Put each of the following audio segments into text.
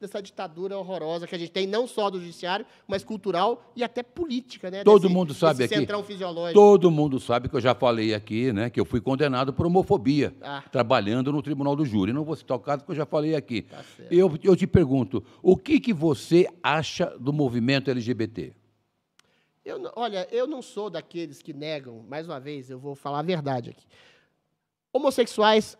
dessa ditadura horrorosa que a gente tem, não só do judiciário, mas cultural e até política, né? Todo mundo sabe desse aqui. centrão fisiológico. Todo mundo sabe que eu já falei aqui, né, que eu fui condenado por homofobia, trabalhando no Tribunal do Júri. Não vou citar o caso porque eu já falei aqui. Tá certo. Eu te pergunto, o que você acha do movimento LGBT? Olha, eu não sou daqueles que negam, mais uma vez, eu vou falar a verdade aqui. Homossexuais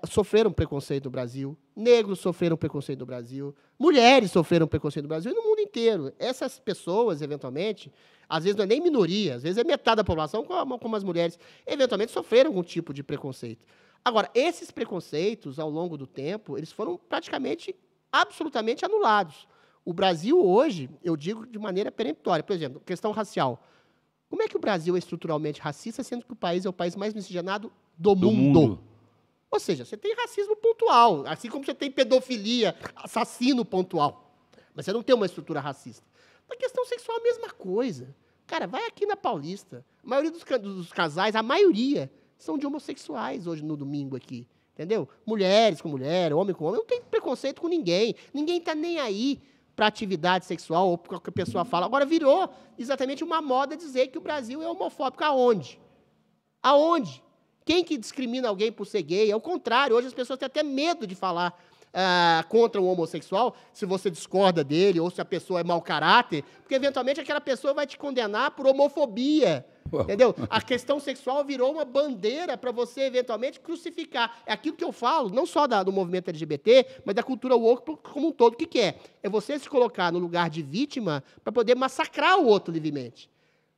sofreram preconceito no Brasil, negros sofreram preconceito no Brasil, mulheres sofreram preconceito no Brasil e no mundo inteiro. Essas pessoas, eventualmente, às vezes não é nem minoria, às vezes é metade da população, como as mulheres, eventualmente sofreram algum tipo de preconceito. Agora, esses preconceitos, ao longo do tempo, eles foram praticamente, absolutamente anulados. O Brasil hoje, eu digo de maneira peremptória, por exemplo, questão racial. Como é que o Brasil é estruturalmente racista, sendo que o país é o país mais miscigenado do mundo? Ou seja, você tem racismo pontual, assim como você tem pedofilia, assassino pontual. Mas você não tem uma estrutura racista. Na questão sexual, a mesma coisa. Cara, vai aqui na Paulista. A maioria dos casais, a maioria, são de homossexuais hoje no domingo aqui. Entendeu? Mulheres com mulher, homem com homem. Não tem preconceito com ninguém. Ninguém está nem aí para atividade sexual ou para o que a pessoa fala. Agora virou exatamente uma moda dizer que o Brasil é homofóbico. Aonde? Aonde? Quem que discrimina alguém por ser gay? É o contrário. Hoje as pessoas têm até medo de falar contra um homossexual, se você discorda dele ou se a pessoa é mau caráter, porque eventualmente aquela pessoa vai te condenar por homofobia. Entendeu? A questão sexual virou uma bandeira para você, eventualmente, crucificar. É aquilo que eu falo, não só do movimento LGBT, mas da cultura woke como um todo. O que é? É você se colocar no lugar de vítima para poder massacrar o outro livremente.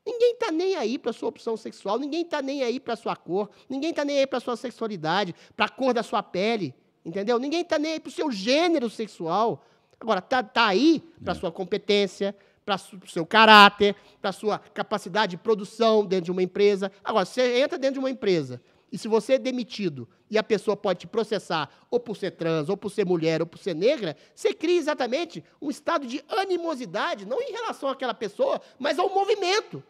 Ninguém está nem aí para a sua opção sexual, ninguém está nem aí para a sua cor, ninguém está nem aí para a sua sexualidade, para a cor da sua pele, entendeu? Ninguém está nem aí para o seu gênero sexual. Agora, está aí para a sua competência, para o seu caráter, para a sua capacidade de produção dentro de uma empresa. Agora, você entra dentro de uma empresa e se você é demitido e a pessoa pode te processar ou por ser trans, ou por ser mulher, ou por ser negra, você cria exatamente um estado de animosidade, não em relação àquela pessoa, mas ao movimento.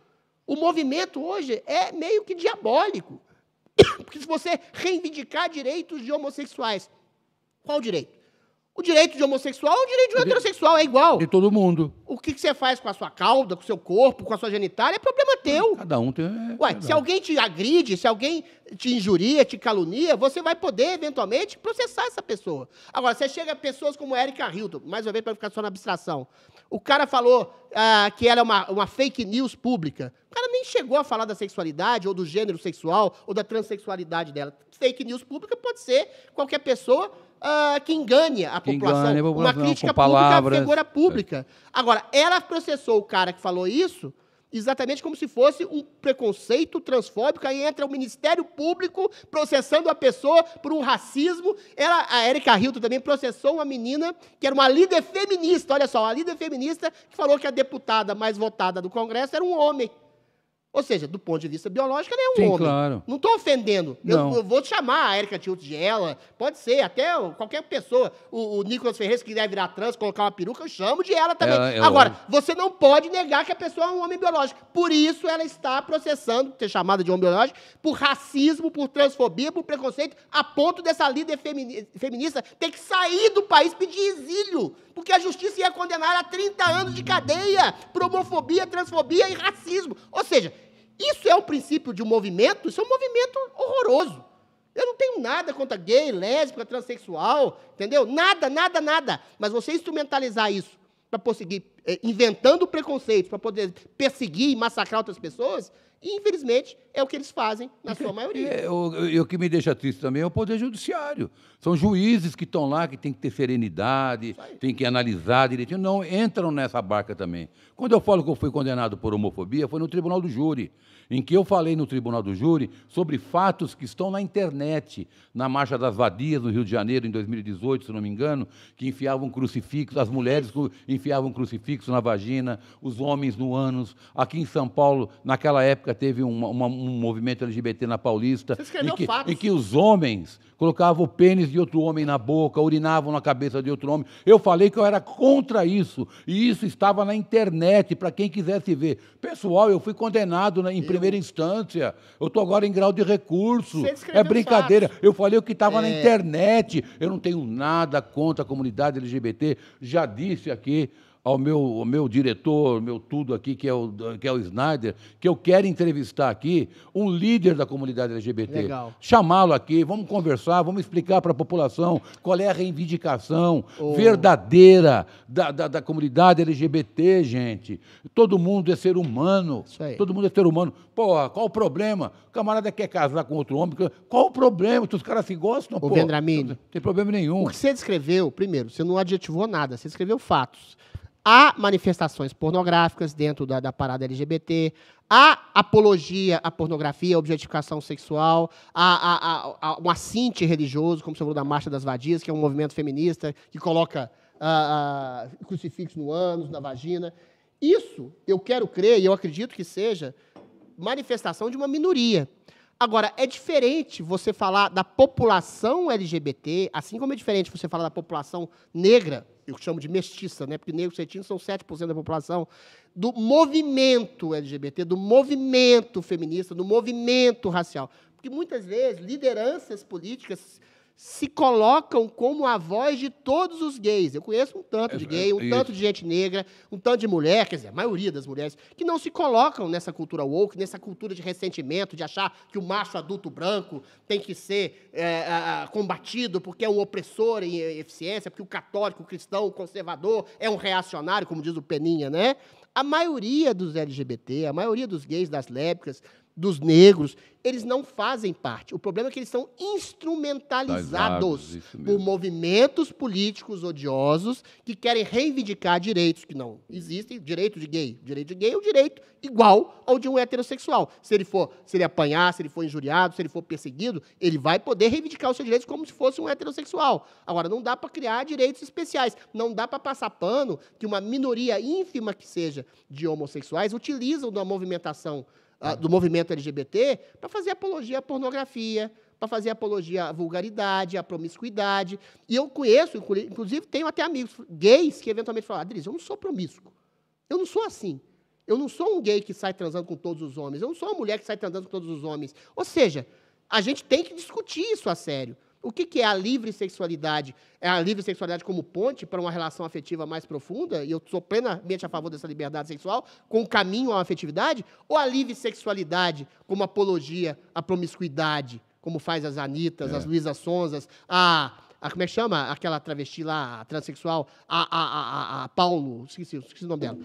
O movimento hoje é meio que diabólico. Porque se você reivindicar direitos de homossexuais, qual o direito? O direito de homossexual ou o direito de heterossexual, é igual. De todo mundo. O que você faz com a sua cauda, com o seu corpo, com a sua genitália, é problema teu. Cada um tem... Ué, se alguém te agride, se alguém te injuria, te calunia, você vai poder, eventualmente, processar essa pessoa. Agora, você chega a pessoas como Erika Hilton, mais uma vez para ficar só na abstração. O cara falou que ela é uma fake news pública. O cara nem chegou a falar da sexualidade, ou do gênero sexual, ou da transexualidade dela. Fake news pública pode ser qualquer pessoa que engane a população. Uma crítica pública à figura pública. Agora, ela processou o cara que falou isso exatamente como se fosse um preconceito transfóbico. Aí entra o Ministério Público processando a pessoa por um racismo. A Erika Hilton também processou uma menina que era uma líder feminista. Olha só, uma líder feminista que falou que a deputada mais votada do Congresso era um homem. Ou seja, do ponto de vista biológico, ela é um homem. Claro. Não estou ofendendo. Eu vou te chamar a Erika Hilton de ela, pode ser, até qualquer pessoa. O Nicolas Ferreira, se quiser virar trans, colocar uma peruca, eu chamo de ela também. Agora, você não pode negar que a pessoa é um homem biológico. Por isso, ela está processando, ter chamada de homem biológico, por racismo, por transfobia, por preconceito, a ponto dessa líder feminista ter que sair do país, pedir exílio, porque a justiça ia condenar ela a 30 anos de cadeia por homofobia, transfobia e racismo. Ou seja, isso é um princípio de um movimento, isso é um movimento horroroso. Eu não tenho nada contra gay, lésbica, transexual, entendeu? Nada, nada, nada. Mas você instrumentalizar isso para conseguir, inventando preconceitos, para poder perseguir e massacrar outras pessoas, infelizmente, é o que eles fazem, na sua maioria. E o que me deixa triste também é o Poder Judiciário. São juízes que estão lá, que têm que ter serenidade, têm que analisar direitinho. Não entram nessa barca também. Quando eu falo que eu fui condenado por homofobia, foi no Tribunal do Júri, em que eu falei no Tribunal do Júri sobre fatos que estão na internet, na Marcha das Vadias, no Rio de Janeiro, em 2018, se não me engano, que enfiavam crucifixos, as mulheres enfiavam crucifixos na vagina, os homens no ânus. Aqui em São Paulo, naquela época, época teve um movimento LGBT na Paulista, Você escreveu fatos. em que os homens colocavam o pênis de outro homem na boca, urinavam na cabeça de outro homem. Eu falei que eu era contra isso, e isso estava na internet, para quem quisesse ver. Pessoal, eu fui condenado em primeira instância, eu estou agora em grau de recurso. Você escreveu É brincadeira. fatos. Eu falei o que estava na internet. Eu não tenho nada contra a comunidade LGBT. Já disse aqui ao meu diretor, meu tudo aqui, que é o Snyder, que eu quero entrevistar aqui um líder da comunidade LGBT. Legal. Chamá-lo aqui, vamos conversar, vamos explicar para a população qual é a reivindicação verdadeira da comunidade LGBT, gente. Todo mundo é ser humano. Isso aí. Todo mundo é ser humano. Pô, qual o problema? O camarada quer casar com outro homem. Qual o problema? Os caras se gostam, Ô, pô. Vendramini, Não tem problema nenhum. o que você descreveu, primeiro, você não adjetivou nada, você descreveu fatos. Há manifestações pornográficas dentro da parada LGBT, há apologia à pornografia, à objetificação sexual, há um assinte religioso, como você falou da Marcha das Vadias, que é um movimento feminista que coloca crucifixo no ânus, na vagina. Isso, eu quero crer, e eu acredito que seja, manifestação de uma minoria. Agora, é diferente você falar da população LGBT, assim como é diferente você falar da população negra, eu chamo de mestiça, né? Porque negros cetinos são 7% da população, do movimento LGBT, do movimento feminista, do movimento racial. Porque muitas vezes lideranças políticas se colocam como a voz de todos os gays. Eu conheço um tanto de gay, um tanto de gente negra, um tanto de mulher, quer dizer, a maioria das mulheres, que não se colocam nessa cultura woke, nessa cultura de ressentimento, de achar que o macho adulto branco tem que ser combatido porque é um opressor em eficiência, porque o católico, o cristão, o conservador é um reacionário, como diz o Peninha, né? A maioria dos LGBT, a maioria dos gays, das lésbicas, dos negros, eles não fazem parte. O problema é que eles são instrumentalizados por movimentos políticos odiosos que querem reivindicar direitos que não existem. Direito de gay é um direito igual ao de um heterossexual. Se ele apanhar, se ele for injuriado, se ele for perseguido, ele vai poder reivindicar os seus direitos como se fosse um heterossexual. Agora, não dá para criar direitos especiais. Não dá para passar pano que uma minoria ínfima que seja de homossexuais utilizam da movimentação do movimento LGBT para fazer apologia à pornografia, para fazer apologia à vulgaridade, à promiscuidade. E eu conheço, inclusive tenho até amigos gays que eventualmente falam: Adriles, eu não sou promíscuo, eu não sou assim. Eu não sou um gay que sai transando com todos os homens, eu não sou uma mulher que sai transando com todos os homens. Ou seja, a gente tem que discutir isso a sério. O que é a livre sexualidade? É a livre sexualidade como ponte para uma relação afetiva mais profunda, e eu sou plenamente a favor dessa liberdade sexual, com o caminho à afetividade? Ou a livre sexualidade como apologia à promiscuidade, como faz as Anitas, as Luísa Sonzas, como é que chama? Aquela travesti lá, a transexual, a Paulo, esqueci o nome dela,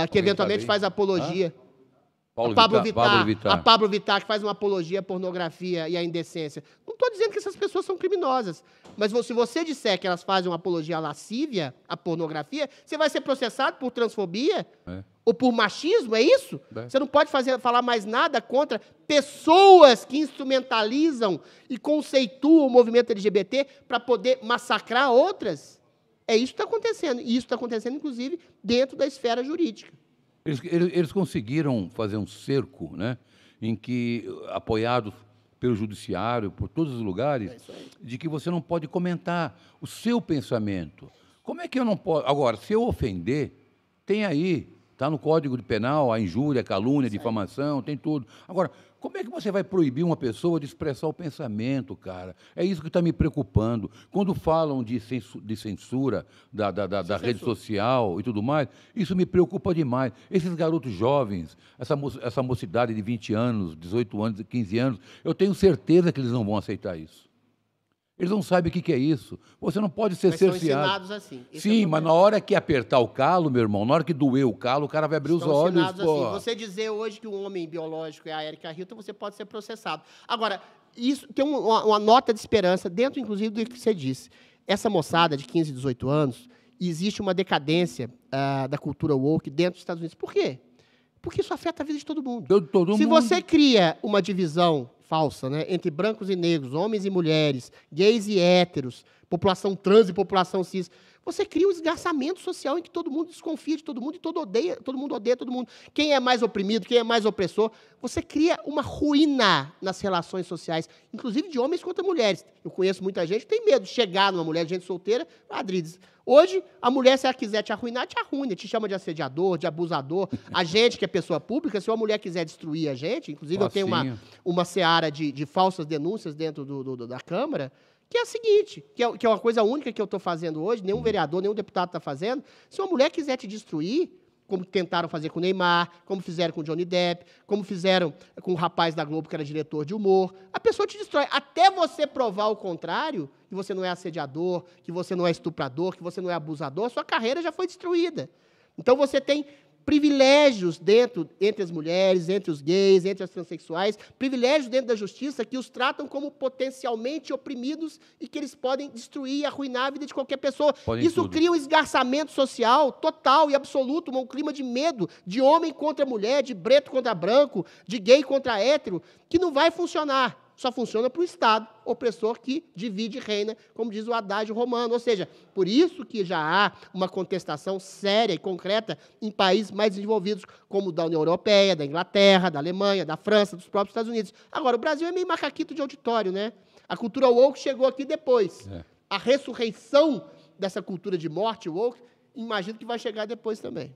que eventualmente faz apologia... A Pablo Vittar, que faz uma apologia à pornografia e à indecência. Não estou dizendo que essas pessoas são criminosas, mas se você disser que elas fazem uma apologia à lascívia, à pornografia, você vai ser processado por transfobia ou por machismo, é isso? Você não pode falar mais nada contra pessoas que instrumentalizam e conceituam o movimento LGBT para poder massacrar outras. É isso que está acontecendo, e isso está acontecendo, inclusive, dentro da esfera jurídica. Eles conseguiram fazer um cerco, né, em que, apoiados pelo judiciário, por todos os lugares, de que você não pode comentar o seu pensamento. Como é que eu não posso... Agora, se eu ofender, tem aí, está no Código Penal, a injúria, a calúnia, a difamação, tem tudo. Agora, como é que você vai proibir uma pessoa de expressar o pensamento, cara? É isso que está me preocupando. Quando falam de censura da rede social e tudo mais, isso me preocupa demais. Esses garotos jovens, essa mocidade de 20 anos, 18 anos, 15 anos, eu tenho certeza que eles não vão aceitar isso. Eles não sabem o que é isso. Você não pode ser cerceado. São ensinados assim. Sim, mas na hora que apertar o calo, meu irmão, na hora que doer o calo, o cara vai abrir os olhos. Pô. Assim. Você dizer hoje que o homem biológico é a Erika Hilton, você pode ser processado. Agora, isso tem uma nota de esperança dentro, inclusive, do que você disse. Essa moçada de 15, 18 anos, existe uma decadência da cultura woke dentro dos Estados Unidos. Por quê? Porque isso afeta a vida de todo mundo. Se você cria uma divisão falsa, né, entre brancos e negros, homens e mulheres, gays e héteros, população trans e população cis, você cria um esgarçamento social em que todo mundo desconfia de todo mundo e todo mundo odeia todo mundo. Quem é mais oprimido, quem é mais opressor. Você cria uma ruína nas relações sociais, inclusive de homens contra mulheres. Eu conheço muita gente que tem medo de chegar numa mulher, gente solteira, Adrides. Hoje, a mulher, se ela quiser te arruinar, te arruina, te chama de assediador, de abusador. A gente, que é pessoa pública, se uma mulher quiser destruir a gente, inclusive eu tenho uma seara de falsas denúncias dentro da Câmara, que é a seguinte, que é uma coisa única que eu estou fazendo hoje, nenhum vereador, nenhum deputado está fazendo. Se uma mulher quiser te destruir, como tentaram fazer com o Neymar, como fizeram com o Johnny Depp, como fizeram com o rapaz da Globo, que era diretor de humor, a pessoa te destrói. Até você provar o contrário, que você não é assediador, que você não é estuprador, que você não é abusador, sua carreira já foi destruída. Então você tem privilégios entre as mulheres, entre os gays, entre as transexuais, privilégios dentro da justiça que os tratam como potencialmente oprimidos e que eles podem destruir e arruinar a vida de qualquer pessoa. Isso cria um esgarçamento social total e absoluto, um clima de medo, de homem contra mulher, de preto contra branco, de gay contra hétero, que não vai funcionar. Só funciona para o Estado opressor que divide e reina, como diz o adágio romano. Ou seja, por isso que já há uma contestação séria e concreta em países mais desenvolvidos, como o da União Europeia, da Inglaterra, da Alemanha, da França, dos próprios Estados Unidos. Agora, o Brasil é meio macaquito de auditório, né? A cultura woke chegou aqui depois. A ressurreição dessa cultura de morte woke, imagino que vai chegar depois também.